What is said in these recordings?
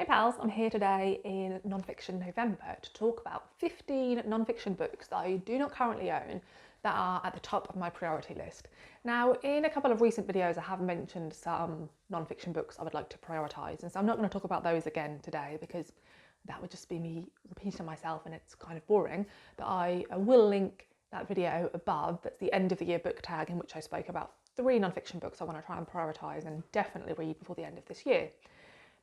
pals, I'm here today in Nonfiction November to talk about 15 nonfiction books that I do not currently own that are at the top of my priority list. Now, in a couple of recent videos, I have mentioned some nonfiction books I would like to prioritise, and so I'm not going to talk about those again today because that would just be me repeating myself and it's kind of boring. But I will link that video above. That's the end of the year book tag in which I spoke about 3 nonfiction books I want to try and prioritise and definitely read before the end of this year.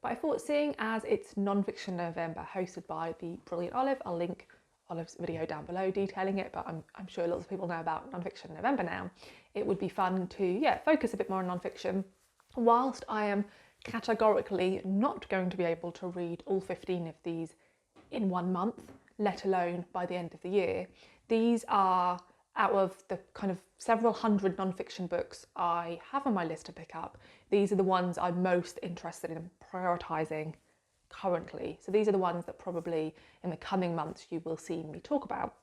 But I thought, seeing as it's Nonfiction November hosted by the brilliant Olive, I'll link Olive's video down below detailing it, but I'm sure lots of people know about Nonfiction November now. It would be fun to focus a bit more on nonfiction, whilst I am categorically not going to be able to read all 15 of these in 1 month, let alone by the end of the year. These are out of the kind of several hundred nonfiction books I have on my list to pick up. These are the ones I'm most interested in prioritising currently. So these are the ones that probably in the coming months you will see me talk about.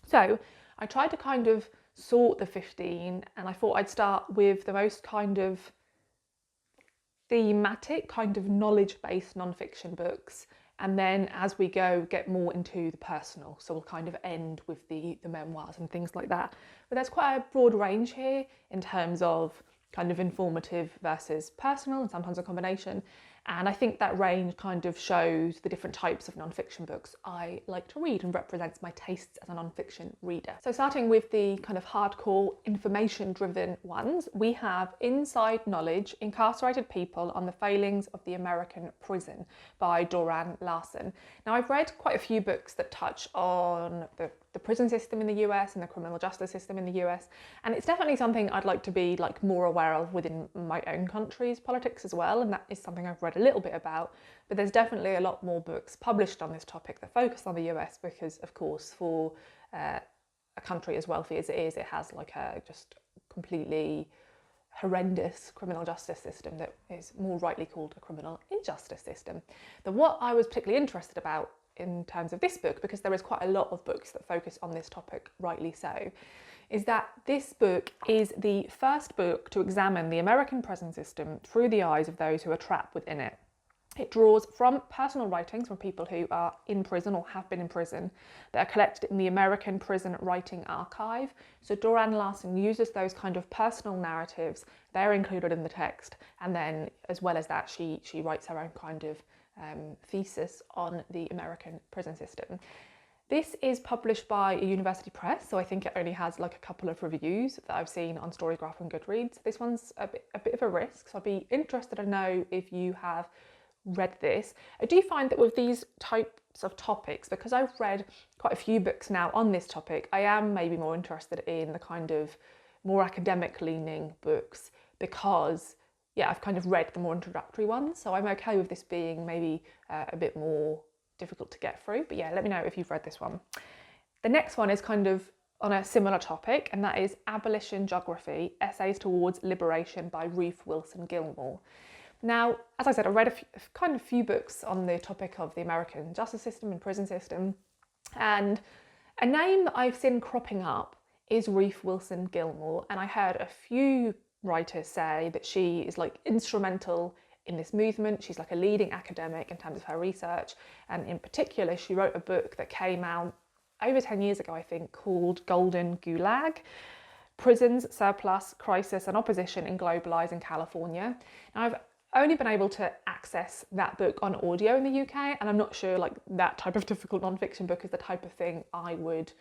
So I tried to kind of sort the 15, and I thought I'd start with the most kind of thematic, kind of knowledge-based nonfiction books, and then as we go get more into the personal, so we'll kind of end with the memoirs and things like that. But there's quite a broad range here in terms of kind of informative versus personal, and sometimes a combination. And I think that range kind of shows the different types of nonfiction books I like to read and represents my tastes as a nonfiction reader. So starting with the kind of hardcore information-driven ones, we have Inside Knowledge: Incarcerated People on the Failings of the American Prison by Doran Larson. Now, I've read quite a few books that touch on the prison system in the US and the criminal justice system in the US, and it's definitely something I'd like to be more aware of within my own country's politics as well, and that is something I've read a little bit about. But there's definitely a lot more books published on this topic that focus on the US because, of course, for a country as wealthy as it is, it has like a just completely horrendous criminal justice system that is more rightly called a criminal injustice system. But what I was particularly interested about in terms of this book, because there is quite a lot of books that focus on this topic, rightly so, is that this book is the first book to examine the American prison system through the eyes of those who are trapped within it. It draws from personal writings from people who are in prison or have been in prison that are collected in the American Prison Writing Archive. So Doran Larson uses those kind of personal narratives, they're included in the text, and then as well as that she writes her own kind of thesis on the American prison system. This is published by a university press, so I think it only has like a couple of reviews that I've seen on Storygraph and Goodreads. This one's a bit of a risk, so I'd be interested to know if you have read this. I do find that with these types of topics, because I've read quite a few books now on this topic, I am maybe more interested in the kind of more academic leaning books because I've kind of read the more introductory ones, so I'm okay with this being maybe a bit more difficult to get through. But let me know if you've read this one. The next one is kind of on a similar topic, and that is Abolition Geography: Essays Towards Liberation by Ruth Wilson Gilmore. Now, as I said, I read a few books on the topic of the American justice system and prison system, and a name that I've seen cropping up is Ruth Wilson Gilmore, and I heard a few writers say that she is like instrumental in this movement. She's like a leading academic in terms of her research, and in particular she wrote a book that came out over 10 years ago, I think, called Golden Gulag: Prisons, Surplus, Crisis and Opposition in Globalizing California. Now, I've only been able to access that book on audio in the UK, and I'm not sure like that type of difficult nonfiction book is the type of thing I would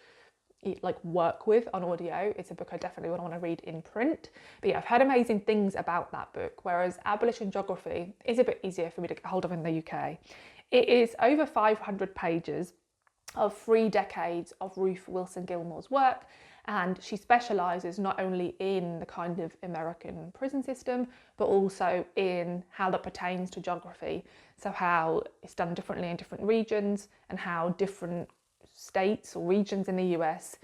work with on audio. It's a book I definitely would want to read in print. But I've heard amazing things about that book, whereas Abolition Geography is a bit easier for me to get hold of in the UK. It is over 500 pages of 3 decades of Ruth Wilson Gilmore's work, and she specialises not only in the kind of American prison system, but also in how that pertains to geography. So how it's done differently in different regions, and how different states or regions in the US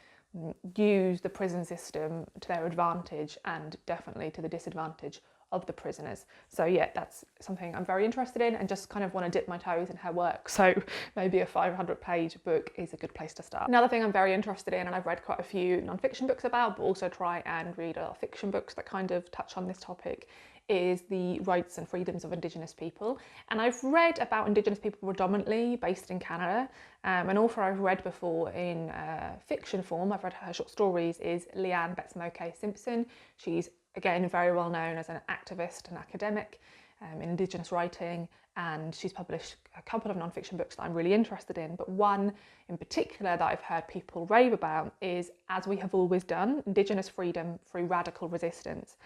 use the prison system to their advantage and definitely to the disadvantage of the prisoners. So that's something I'm very interested in and just kind of want to dip my toes in her work. So maybe a 500-page book is a good place to start. Another thing I'm very interested in, and I've read quite a few non-fiction books about, but also try and read a lot of fiction books that kind of touch on this topic, is the rights and freedoms of Indigenous people. And I've read about Indigenous people predominantly based in Canada. An author I've read before in fiction form, I've read her short stories, is Leanne Betsamoke-Simpson. She's again very well known as an activist and academic in Indigenous writing, and she's published a couple of non-fiction books that I'm really interested in, but one in particular that I've heard people rave about is As We Have Always Done, Indigenous Freedom Through Radical Resistance.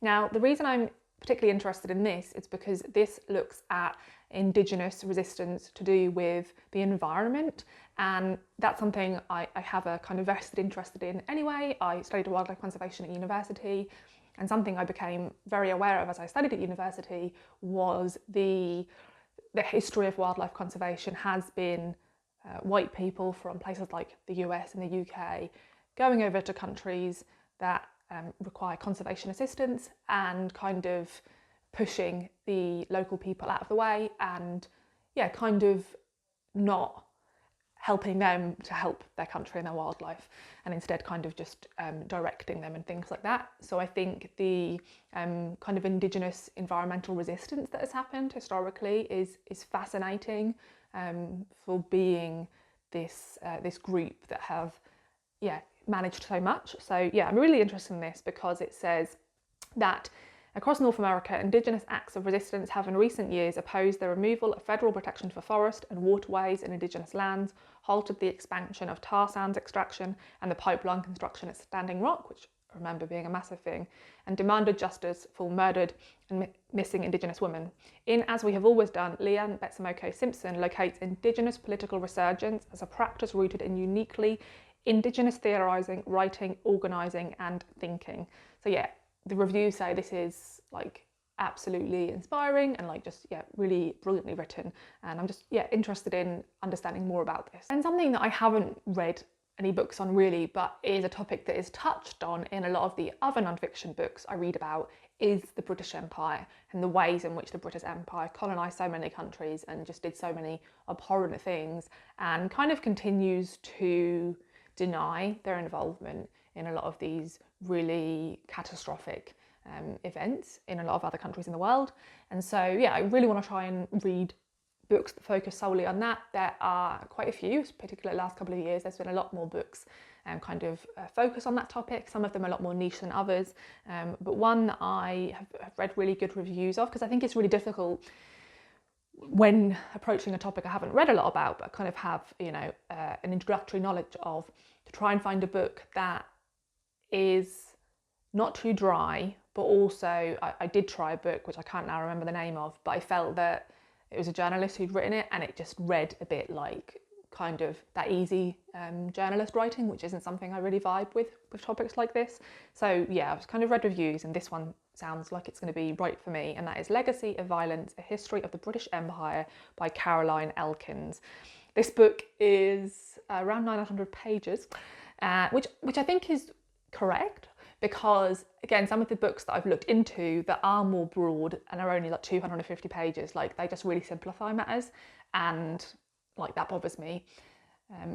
Now, the reason I'm particularly interested in this is because this looks at Indigenous resistance to do with the environment, and that's something I have a kind of vested interest in anyway. I studied wildlife conservation at university, and something I became very aware of as I studied at university was the history of wildlife conservation has been white people from places like the US and the UK going over to countries that require conservation assistance and kind of pushing the local people out of the way and kind of not helping them to help their country and their wildlife, and instead kind of just directing them and things like that. So I think the kind of Indigenous environmental resistance that has happened historically is fascinating for being this group that have managed so much. So I'm really interested in this because it says that across North America, Indigenous acts of resistance have in recent years opposed the removal of federal protection for forest and waterways in Indigenous lands, halted the expansion of tar sands extraction and the pipeline construction at Standing Rock, which I remember being a massive thing, and demanded justice for murdered and missing Indigenous women. In As We Have Always Done, Leanne Betsamoke-Simpson locates Indigenous political resurgence as a practice rooted in uniquely Indigenous theorising, writing, organising and thinking. So the reviews say this is like absolutely inspiring and like just really brilliantly written, and I'm just interested in understanding more about this. And something that I haven't read any books on really, but is a topic that is touched on in a lot of the other non-fiction books I read about, is the British Empire and the ways in which the British Empire colonised so many countries and just did so many abhorrent things, and kind of continues to deny their involvement in a lot of these really catastrophic events in a lot of other countries in the world. And so I really want to try and read books that focus solely on that. There are quite a few, particularly the last couple of years, there's been a lot more books kind of focus on that topic. Some of them are a lot more niche than others, but one that I have read really good reviews of, because I think it's really difficult when approaching a topic I haven't read a lot about, but kind of have an introductory knowledge of, to try and find a book that is not too dry, but also I did try a book which I can't now remember the name of, but I felt that it was a journalist who'd written it and it just read a bit like kind of that easy journalist writing, which isn't something I really vibe with topics like this. So I've kind of read reviews and this one sounds like it's going to be right for me, and that is Legacy of Violence, A History of the British Empire by Caroline Elkins. This book is around 900 pages, which I think is correct, because again, some of the books that I've looked into that are more broad and are only like 250 pages, like they just really simplify matters, and like that bothers me.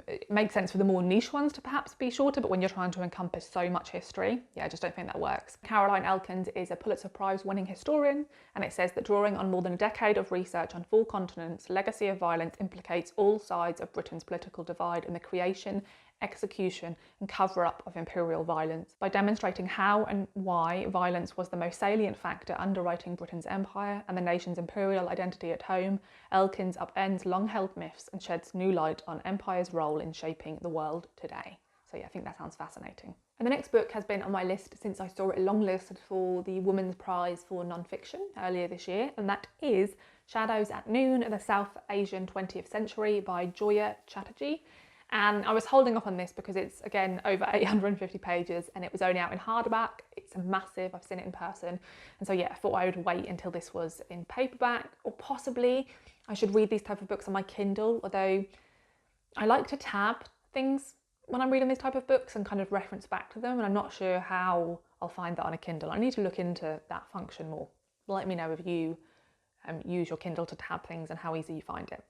It makes sense for the more niche ones to perhaps be shorter, but when you're trying to encompass so much history, I just don't think that works. Caroline Elkins is a Pulitzer Prize winning historian, and it says that drawing on more than a decade of research on 4 continents, Legacy of Violence implicates all sides of Britain's political divide in the creation, execution and cover-up of imperial violence. By demonstrating how and why violence was the most salient factor underwriting Britain's empire and the nation's imperial identity at home, Elkins upends long-held myths and sheds new light on empire's role in shaping the world today. So I think that sounds fascinating. And the next book has been on my list since I saw it longlisted for the Women's Prize for Non-Fiction earlier this year, and that is Shadows at Noon, The South Asian 20th Century by Joya Chatterjee. And I was holding off on this because it's, again, over 850 pages and it was only out in hardback. It's massive, I've seen it in person. And so I thought I would wait until this was in paperback, or possibly I should read these type of books on my Kindle, although I like to tab things when I'm reading these type of books and kind of reference back to them, and I'm not sure how I'll find that on a Kindle. I need to look into that function more. Let me know if you use your Kindle to tab things and how easy you find it.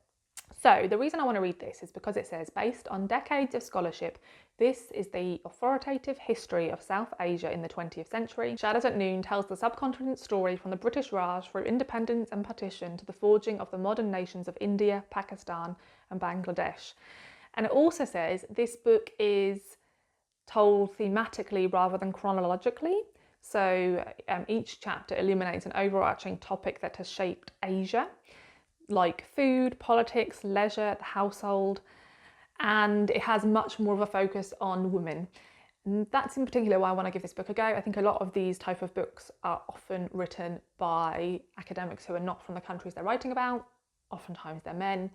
So the reason I want to read this is because it says, based on decades of scholarship, this is the authoritative history of South Asia in the 20th century. Shadows at Noon tells the subcontinent story from the British Raj through independence and partition to the forging of the modern nations of India, Pakistan and Bangladesh. And it also says this book is told thematically rather than chronologically. So each chapter illuminates an overarching topic that has shaped Asia, like food, politics, leisure, the household, and it has much more of a focus on women. And that's in particular why I want to give this book a go. I think a lot of these type of books are often written by academics who are not from the countries they're writing about. Oftentimes they're men.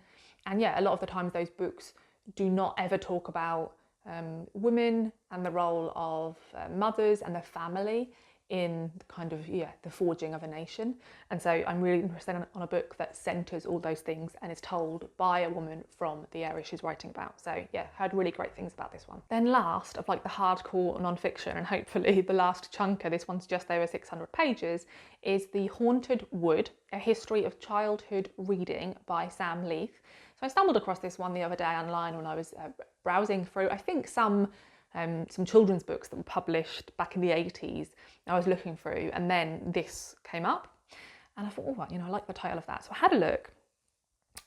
And yeah, a lot of the times those books do not ever talk about women and the role of mothers and the family in kind of the forging of a nation. And so I'm really interested on a book that centres all those things and is told by a woman from the area she's writing about. So yeah, heard really great things about this one. Then last of like the hardcore non-fiction, and hopefully the last chunker, this one's just over 600 pages, is The Haunted Wood, A History of Childhood Reading by Sam Leith. So I stumbled across this one the other day online when I was browsing through, I think some children's books that were published back in the 80s. I was looking through, and then this came up, and I thought, oh, I like the title of that. So I had a look,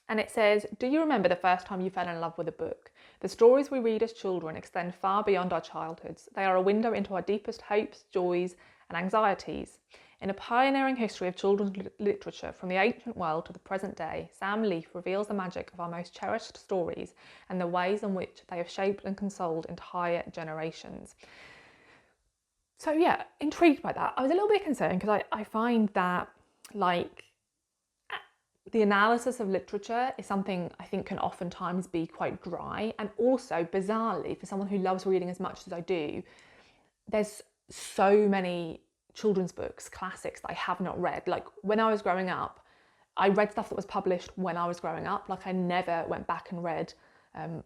and it says, do you remember the first time you fell in love with a book? The stories we read as children extend far beyond our childhoods. They are a window into our deepest hopes, joys, and anxieties. In a pioneering history of children's literature from the ancient world to the present day, Sam Leith reveals the magic of our most cherished stories and the ways in which they have shaped and consoled entire generations. So yeah, intrigued by that. I was a little bit concerned because I find that like the analysis of literature is something I think can oftentimes be quite dry, and also bizarrely for someone who loves reading as much as I do, there's so many children's books, classics that I have not read. Like when I was growing up, I read stuff that was published when I was growing up. Like I never went back and read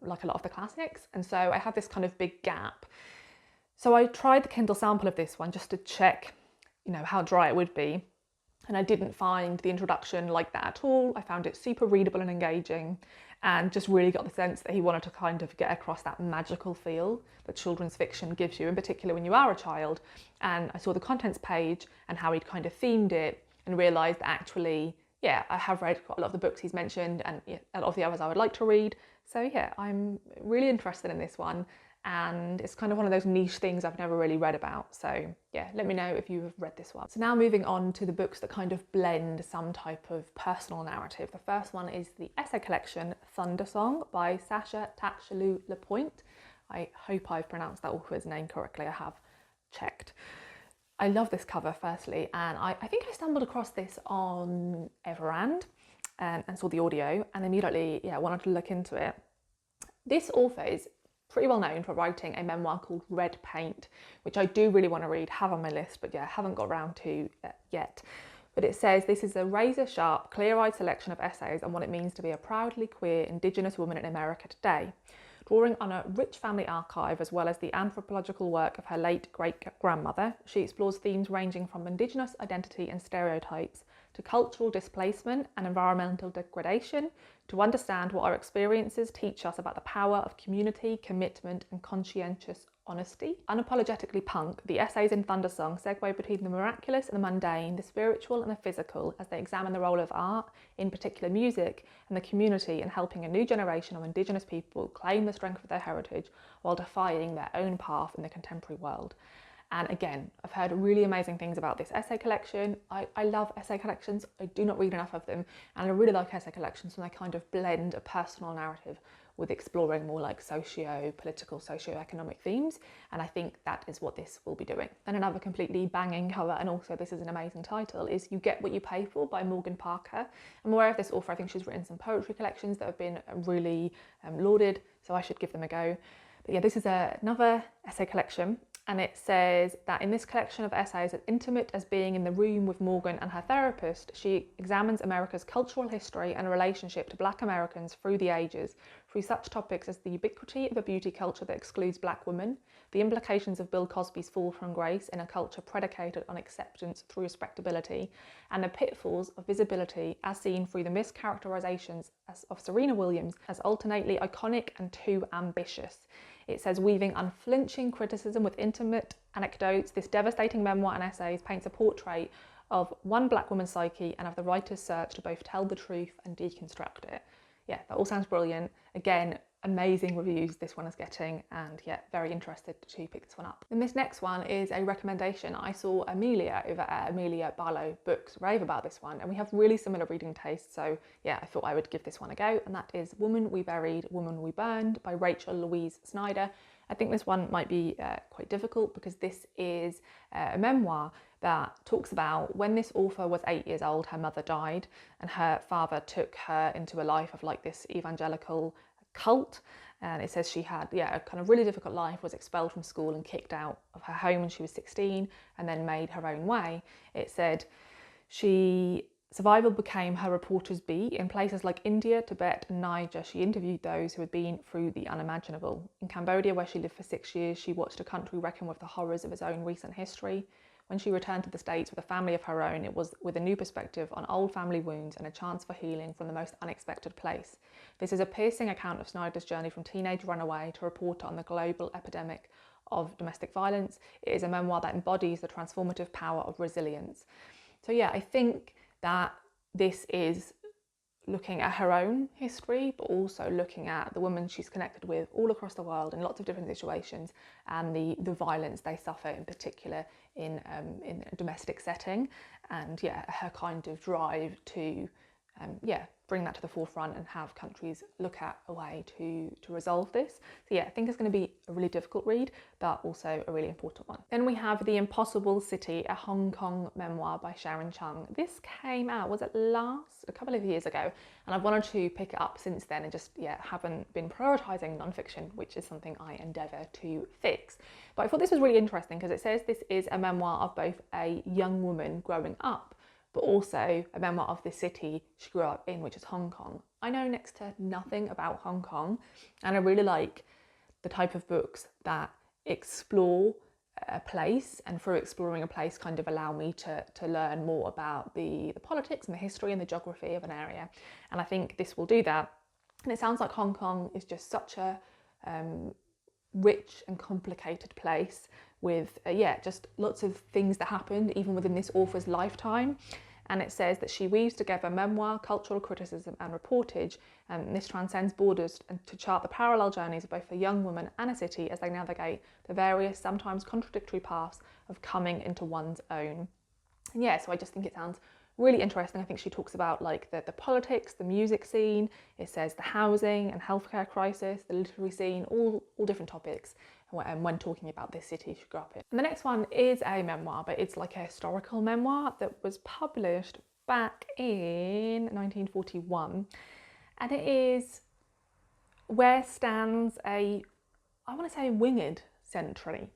like a lot of the classics. And so I had this kind of big gap. So I tried the Kindle sample of this one just to check, how dry it would be. And I didn't find the introduction like that at all. I found it super readable and engaging, and just really got the sense that he wanted to kind of get across that magical feel that children's fiction gives you, in particular when you are a child. And I saw the contents page and how he'd kind of themed it, and realised that actually, I have read quite a lot of the books he's mentioned, and a lot of the others I would like to read. So yeah, I'm really interested in this one. And it's kind of one of those niche things I've never really read about. So yeah, let me know if you have read this one. So now moving on to the books that kind of blend some type of personal narrative. The first one is the essay collection Thunder Song by Sacha Takshalou-Lepointe. I hope I've pronounced that author's name correctly. I have checked. I love this cover firstly, and I think I stumbled across this on Everand and saw the audio, and immediately wanted to look into it. This author is pretty well known for writing a memoir called Red Paint, which I do really want to read, have on my list, but haven't got around to yet. But it says this is a razor-sharp, clear-eyed selection of essays on what it means to be a proudly queer Indigenous woman in America today. Drawing on a rich family archive as well as the anthropological work of her late great-grandmother, she explores themes ranging from Indigenous identity and stereotypes to cultural displacement and environmental degradation, to understand what our experiences teach us about the power of community, commitment and conscientious honesty. Unapologetically punk, the essays in Thunder Song segue between the miraculous and the mundane, the spiritual and the physical, as they examine the role of art, in particular music, and the community in helping a new generation of Indigenous people claim the strength of their heritage while defying their own path in the contemporary world. And again, I've heard really amazing things about this essay collection. I love essay collections. I do not read enough of them. And I really like essay collections when they kind of blend a personal narrative with exploring more like socio-political, socio-economic themes. And I think that is what this will be doing. Then another completely banging cover, and also this is an amazing title, is You Get What You Pay For by Morgan Parker. I'm aware of this author. I think she's written some poetry collections that have been really lauded, so I should give them a go. But yeah, this is another essay collection. And it says that in this collection of essays, as intimate as being in the room with Morgan and her therapist, she examines America's cultural history and relationship to Black Americans through the ages, through such topics as the ubiquity of a beauty culture that excludes Black women, the implications of Bill Cosby's fall from grace in a culture predicated on acceptance through respectability, and the pitfalls of visibility as seen through the mischaracterizations of Serena Williams as alternately iconic and too ambitious. It says, weaving unflinching criticism with intimate anecdotes, this devastating memoir and essays paints a portrait of one Black woman's psyche and of the writer's search to both tell the truth and deconstruct it. Yeah, that all sounds brilliant. Again, amazing reviews this one is getting, and yeah, very interested to pick this one up. And this next one is a recommendation. I saw Amelia over at Amelia Barlow Books rave about this one, and we have really similar reading tastes, so yeah, I thought I would give this one a go, and that is Woman We Buried, Woman We Burned by Rachel Louise Snyder. I think this one might be quite difficult because this is a memoir that talks about when this author was 8 years old, her mother died, and her father took her into a life of like this evangelical cult. And it says she had a kind of really difficult life, was expelled from school and kicked out of her home when she was 16, and then made her own way. It said survival became her reporter's beat. In places like India, Tibet and Niger, she interviewed those who had been through the unimaginable. In Cambodia, where she lived for 6 years, she watched a country reckon with the horrors of its own recent history. When she returned to the States with a family of her own, it was with a new perspective on old family wounds and a chance for healing from the most unexpected place. This is a piercing account of Snyder's journey from teenage runaway to reporter on the global epidemic of domestic violence. It is a memoir that embodies the transformative power of resilience. So yeah, I think that this is looking at her own history, but also looking at the women she's connected with all across the world in lots of different situations, and the violence they suffer in particular in a domestic setting, and yeah, her kind of drive to bring that to the forefront and have countries look at a way to resolve this. So yeah, I think it's going to be a really difficult read, but also a really important one. Then we have The Impossible City, a Hong Kong memoir by Sharon Chung. This came out, was it a couple of years ago, and I've wanted to pick it up since then and just haven't been prioritising nonfiction, which is something I endeavour to fix. But I thought this was really interesting because it says this is a memoir of both a young woman growing up, but also a memoir of the city she grew up in, which is Hong Kong. I know next to nothing about Hong Kong, and I really like the type of books that explore a place, and through exploring a place kind of allow me to learn more about the politics and the history and the geography of an area. And I think this will do that. And it sounds like Hong Kong is just such a rich and complicated place with just lots of things that happened even within this author's lifetime. And it says that she weaves together memoir, cultural criticism and reportage, and this transcends borders, and to chart the parallel journeys of both a young woman and a city as they navigate the various, sometimes contradictory paths of coming into one's own. And yeah, so I just think it sounds really interesting. I think she talks about like the politics, the music scene. It says the housing and healthcare crisis, the literary scene, all different topics when talking about this city she grew up in. And the next one is a memoir, but it's like a historical memoir that was published back in 1941. And it is Where Stands I want to say Winged Sentry.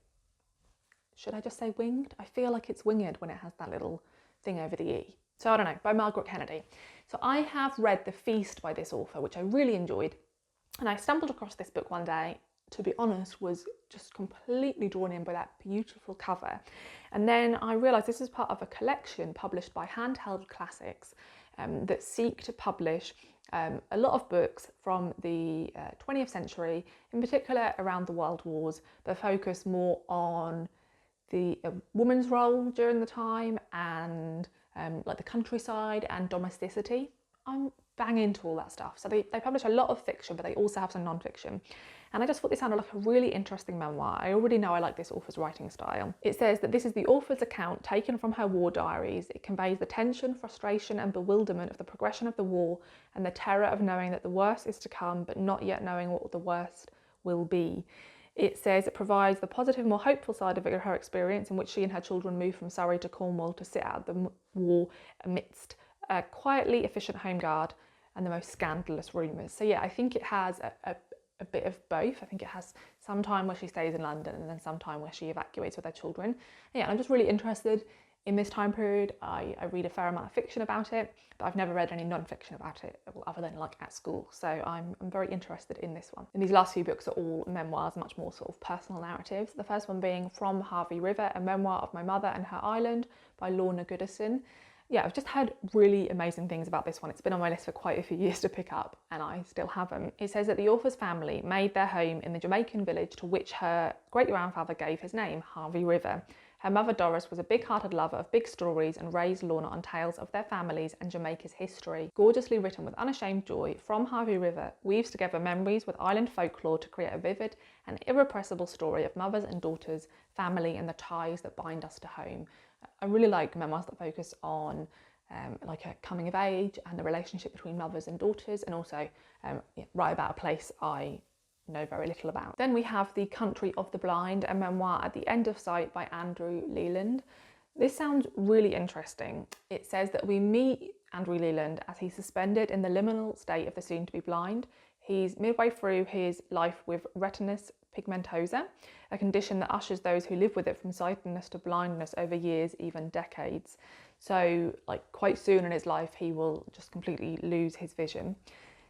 Should I just say winged? I feel like it's winged when it has that little thing over the E. So I don't know, by Margaret Kennedy. So I have read The Feast by this author, which I really enjoyed. And I stumbled across this book one day, to be honest, was just completely drawn in by that beautiful cover. And then I realised this is part of a collection published by Handheld Classics that seek to publish a lot of books from the 20th century, in particular around the World Wars, that focus more on the woman's role during the time and like the countryside and domesticity. I'm bang into all that stuff. So they publish a lot of fiction, but they also have some non-fiction. And I just thought this sounded like a really interesting memoir. I already know I like this author's writing style. It says that this is the author's account taken from her war diaries. It conveys the tension, frustration and bewilderment of the progression of the war and the terror of knowing that the worst is to come, but not yet knowing what the worst will be. It says it provides the positive, more hopeful side of her experience, in which she and her children moved from Surrey to Cornwall to sit out the war amidst a quietly efficient home guard and the most scandalous rumours. So yeah, I think it has a bit of both. I think it has some time where she stays in London and then some time where she evacuates with her children. And yeah, I'm just really interested in this time period. I read a fair amount of fiction about it, but I've never read any non-fiction about it other than like at school. So I'm very interested in this one. And these last few books are all memoirs, much more sort of personal narratives. The first one being From Harvey River, a memoir of my mother and her island by Lorna Goodison. Yeah, I've just heard really amazing things about this one. It's been on my list for quite a few years to pick up and I still haven't. It says that the author's family made their home in the Jamaican village to which her great-grandfather gave his name, Harvey River. Her mother Doris was a big-hearted lover of big stories and raised Lorna on tales of their families and Jamaica's history. Gorgeously written with unashamed joy, From Harvey River weaves together memories with island folklore to create a vivid and irrepressible story of mothers and daughters, family and the ties that bind us to home. I really like memoirs that focus on like a coming of age and the relationship between mothers and daughters, and also write about a place I know very little about. Then we have The Country of the Blind, a memoir at the End of Sight by Andrew Leland. This sounds really interesting. It says that we meet Andrew Leland as he's suspended in the liminal state of the soon-to-be blind. He's midway through his life with retinitis pigmentosa, a condition that ushers those who live with it from sightedness to blindness over years, even decades. So like quite soon in his life, he will just completely lose his vision.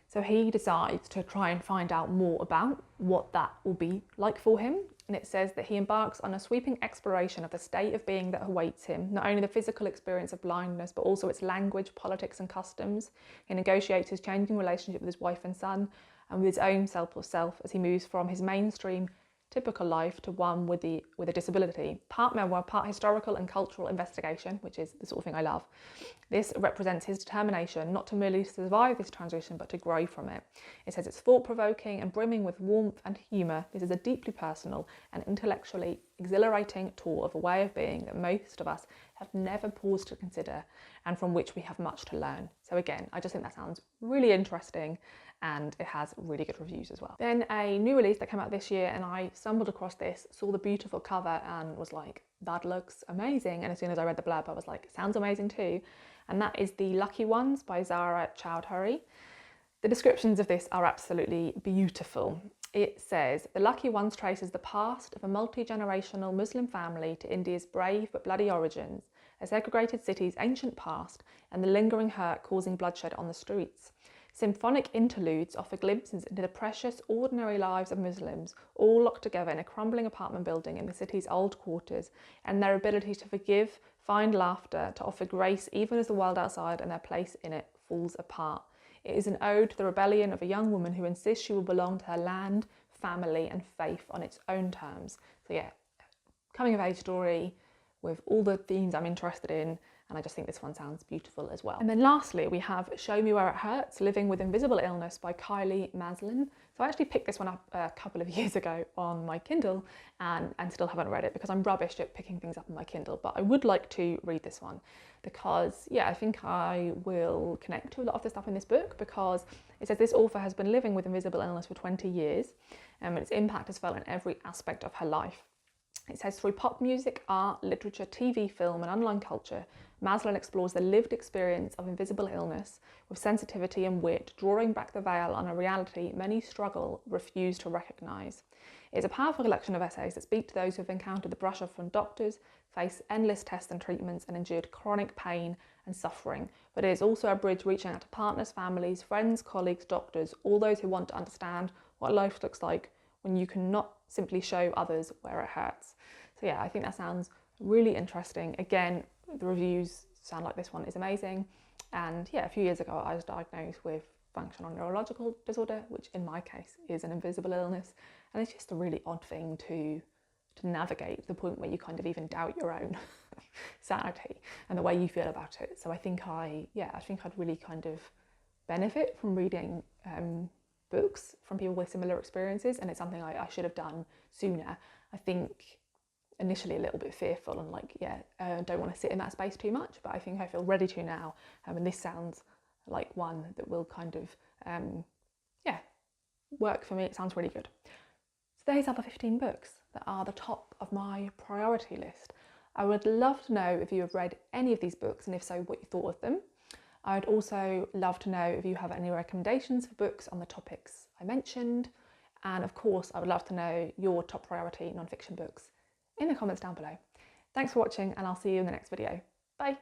So he decides to try and find out more about what that will be like for him. And it says that he embarks on a sweeping exploration of the state of being that awaits him, not only the physical experience of blindness, but also its language, politics and customs. He negotiates his changing relationship with his wife and son, and with his own self as he moves from his mainstream typical life to one with a disability. Part memoir, part historical and cultural investigation, which is the sort of thing I love. This represents his determination not to merely survive this transition, but to grow from it. It says it's thought-provoking and brimming with warmth and humour. This is a deeply personal and intellectually exhilarating tour of a way of being that most of us have never paused to consider and from which we have much to learn. So again, I just think that sounds really interesting, and it has really good reviews as well. Then a new release that came out this year, and I stumbled across this, saw the beautiful cover and was like, that looks amazing. And as soon as I read the blurb, I was like, sounds amazing too. And that is The Lucky Ones by Zara Chowdhury. The descriptions of this are absolutely beautiful. It says, The Lucky Ones traces the past of a multi-generational Muslim family to India's brave but bloody origins, a segregated city's ancient past, and the lingering hurt causing bloodshed on the streets. Symphonic interludes offer glimpses into the precious, ordinary lives of Muslims, all locked together in a crumbling apartment building in the city's old quarters, and their ability to forgive, find laughter, to offer grace even as the world outside and their place in it falls apart. It is an ode to the rebellion of a young woman who insists she will belong to her land, family, and faith on its own terms. So yeah, coming of age story with all the themes I'm interested in, and I just think this one sounds beautiful as well. And then lastly, we have Show Me Where It Hurts, Living with Invisible Illness by Kylie Maslin. So I actually picked this one up a couple of years ago on my Kindle and still haven't read it because I'm rubbish at picking things up on my Kindle, but I would like to read this one because, yeah, I think I will connect to a lot of the stuff in this book, because it says this author has been living with invisible illness for 20 years and its impact is felt in every aspect of her life. It says, through pop music, art, literature, TV, film and online culture, Maslin explores the lived experience of invisible illness with sensitivity and wit, drawing back the veil on a reality many refuse to recognise. It is a powerful collection of essays that speak to those who have encountered the brush from doctors, faced endless tests and treatments and endured chronic pain and suffering, but it is also a bridge reaching out to partners, families, friends, colleagues, doctors, all those who want to understand what life looks like when you cannot simply show others where it hurts. So yeah, I think that sounds really interesting. Again, the reviews sound like this one is amazing. And yeah, a few years ago I was diagnosed with functional neurological disorder, which in my case is an invisible illness. And it's just a really odd thing to navigate, to the point where you kind of even doubt your own sanity and the way you feel about it. So I think I'd really kind of benefit from reading books from people with similar experiences, and it's something I should have done sooner. I think initially a little bit fearful and don't want to sit in that space too much, but I think I feel ready to now, and this sounds like one that will kind of work for me. It sounds really good. So those are the 15 books that are the top of my priority list. I would love to know if you have read any of these books, and if so, what you thought of them. I would also love to know if you have any recommendations for books on the topics I mentioned, And of course, I would love to know your top priority non-fiction books in the comments down below. Thanks for watching, and I'll see you in the next video. Bye.